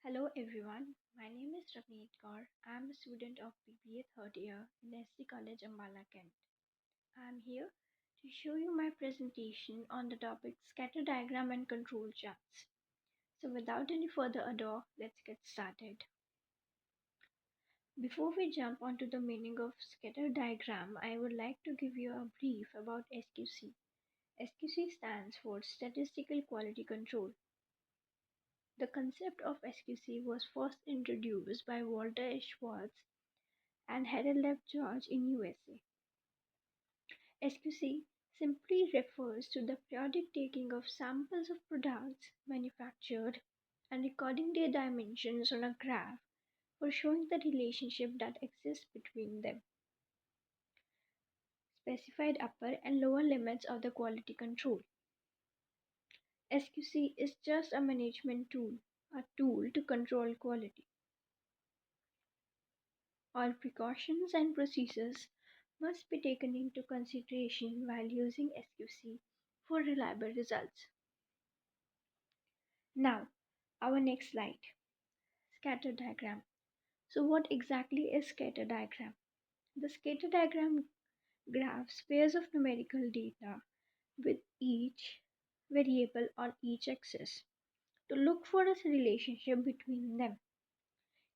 Hello everyone, my name is Ravneet Kaur. I am a student of BBA third year in SC College Ambala, Kent. I am here to show you my presentation on the topic scatter diagram and control charts. So without any further ado, let's get started. Before we jump onto the meaning of scatter diagram, I would like to give you a brief about SQC. SQC stands for Statistical Quality Control. The concept of SQC was first introduced by Walter Schwartz and Harold F. George in USA. SQC simply refers to the periodic taking of samples of products manufactured and recording their dimensions on a graph for showing the relationship that exists between them. Specified upper and lower limits of the quality control. SQC is just a management tool, a tool to control quality. All precautions and procedures must be taken into consideration while using SQC for reliable results. Now, our next slide, scatter diagram. So what exactly is scatter diagram? The scatter diagram graphs pairs of numerical data with each variable on each axis to look for a relationship between them.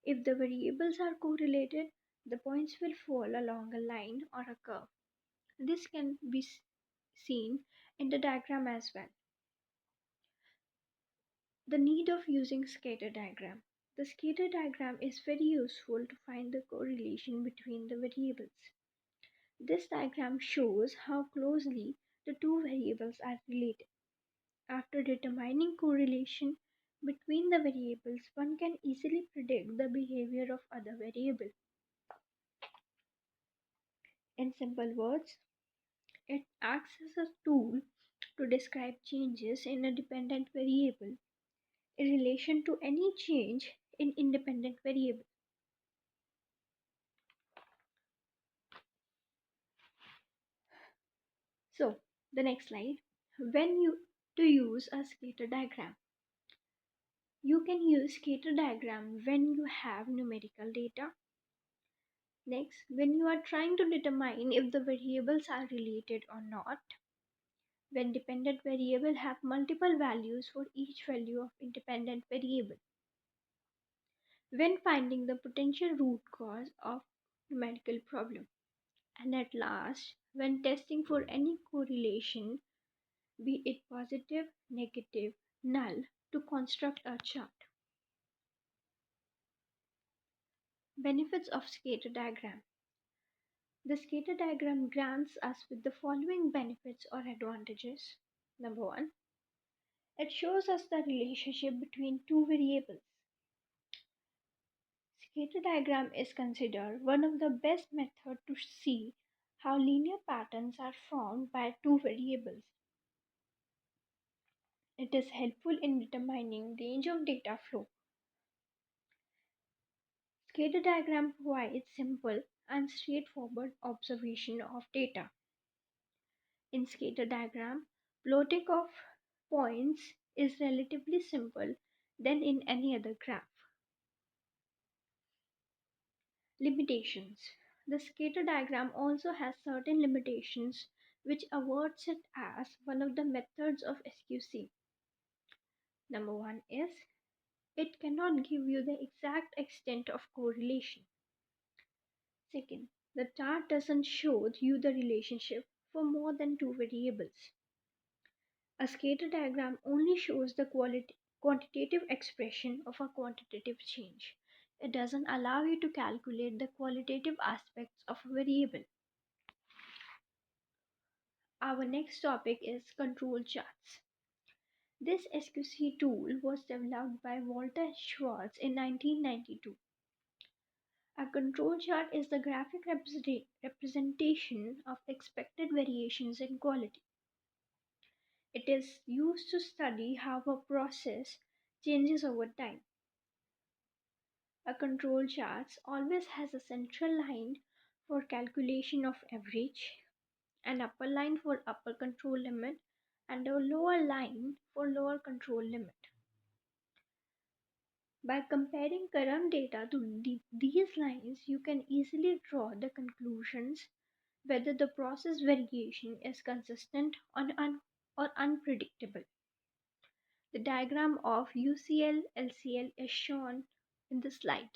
If the variables are correlated, the points will fall along a line or a curve. This can be seen in the diagram as well. The need of using scatter diagram. The scatter diagram is very useful to find the correlation between the variables. This diagram shows how closely the two variables are related. After determining correlation between the variables, one can easily predict the behavior of other variable. In simple words, it acts as a tool to describe changes in a dependent variable in relation to any change in independent variable. So, the next slide. When you to use a scatter diagram. You can use scatter diagram when you have numerical data. Next, when you are trying to determine if the variables are related or not. When dependent variable have multiple values for each value of independent variable. When finding the potential root cause of numerical problem. And at last, when testing for any correlation, be it positive, negative, null, to construct a chart. Benefits of scatter diagram. The scatter diagram grants us with the following benefits or advantages. Number one, it shows us the relationship between two variables. Scatter diagram is considered one of the best methods to see how linear patterns are formed by two variables. It is helpful in determining range of data flow. Scatter diagram provides simple and straightforward observation of data. In scatter diagram, plotting of points is relatively simple than in any other graph. Limitations. The scatter diagram also has certain limitations which awards it as one of the methods of SQC. Number one is it cannot give you the exact extent of correlation. Second, the chart doesn't show you the relationship for more than two variables. A scatter diagram only shows the quantitative expression of a quantitative change. It doesn't allow you to calculate the qualitative aspects of a variable. Our next topic is control charts. This SQC tool was developed by Walter Schwartz in 1992. A control chart is the graphic representation of expected variations in quality. It is used to study how a process changes over time. A control chart always has a central line for calculation of average, an upper line for upper control limit, and a lower line for lower control limit. By comparing current data to these lines, you can easily draw the conclusions whether the process variation is consistent or unpredictable. The diagram of UCL LCL is shown in the slide.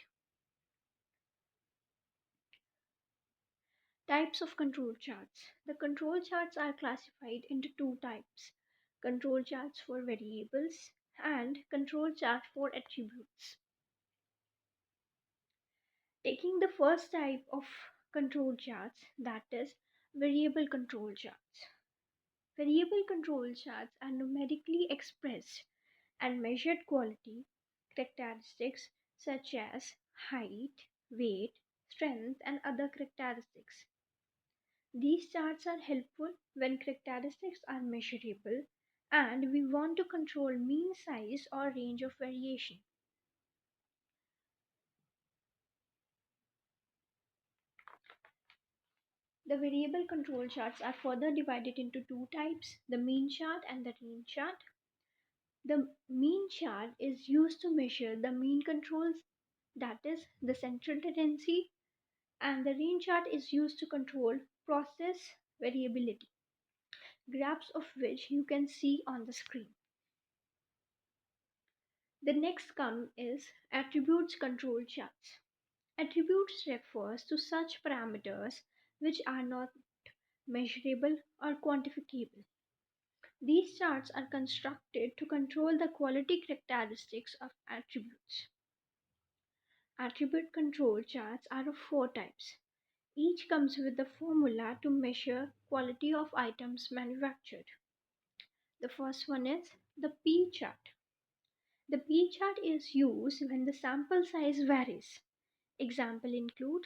Types of control charts. The control charts are classified into two types: control charts for variables and control chart for attributes. Taking the first type of control charts, that is variable control charts. Variable control charts are numerically expressed and measured quality characteristics such as height, weight, strength, and other characteristics. These charts are helpful when characteristics are measurable and we want to control mean size or range of variation. The variable control charts are further divided into two types: the mean chart and the range chart. The mean chart is used to measure the mean controls, that is, the central tendency, and the range chart is used to control process variability, graphs of which you can see on the screen. The next come is attributes control charts. Attributes refers to such parameters which are not measurable or quantifiable. These charts are constructed to control the quality characteristics of attributes. Attribute control charts are of four types. Each comes with a formula to measure quality of items manufactured. The first one is the P chart. The P chart is used when the sample size varies. Example include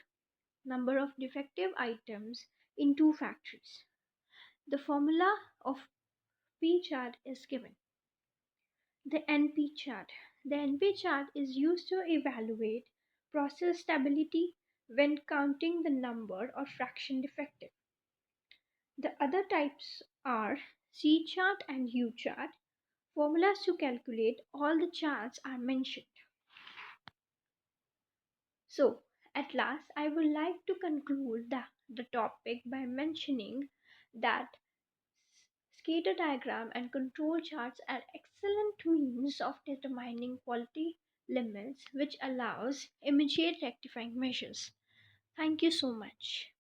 number of defective items in two factories. The formula of P chart is given. The NP chart. The NP chart is used to evaluate process stability when counting the number or fraction defective. The other types are C chart and U chart. Formulas to calculate all the charts are mentioned. So, at last, I would like to conclude the topic by mentioning that scatter diagram and control charts are excellent means of determining quality limits which allows immediate rectifying measures. Thank you so much.